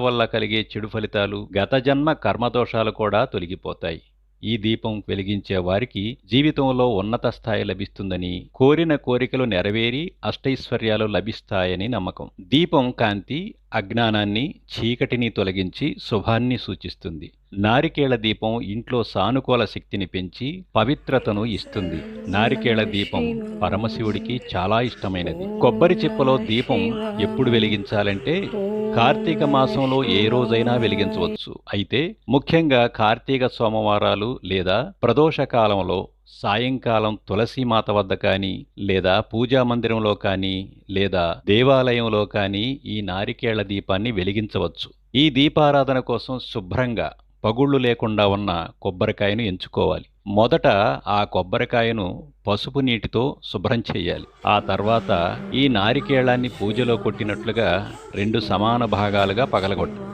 వల్ల కలిగే చెడు ఫలితాలు, గత జన్మ కర్మదోషాలు కూడా తొలగిపోతాయి. ఈ దీపం వెలిగించే వారికి జీవితంలో ఉన్నత స్థాయి లభిస్తుందని, కోరిన కోరికలు నెరవేరి అష్టైశ్వర్యాలు లభిస్తాయని నమ్మకం. దీపం కాంతి అజ్ఞానాన్ని, చీకటిని తొలగించి శుభాన్ని సూచిస్తుంది. నారికేళ దీపం ఇంట్లో సానుకూల శక్తిని పెంచి పవిత్రతను ఇస్తుంది. నారికేళ దీపం పరమశివుడికి చాలా ఇష్టమైనది. కొబ్బరి చిప్పలో దీపం ఎప్పుడు వెలిగించాలంటే కార్తీక మాసంలో ఏ రోజైనా వెలిగించవచ్చు. అయితే ముఖ్యంగా కార్తీక సోమవారాలు లేదా ప్రదోష కాలంలో సాయంకాలం తులసీమాత వద్ద కానీ, లేదా పూజా మందిరంలో కానీ, లేదా దేవాలయంలో కానీ ఈ నారికేళ దీపాన్ని వెలిగించవచ్చు. ఈ దీపారాధన కోసం శుభ్రంగా పగుళ్ళు లేకుండా ఉన్న కొబ్బరికాయను ఎంచుకోవాలి. మొదట ఆ కొబ్బరికాయను పసుపు నీటితో శుభ్రం చేయాలి. ఆ తర్వాత ఈ నారికేళాన్ని పూజలో కొట్టినట్లుగా 2 సమాన భాగాలుగా పగలగొట్టాలి.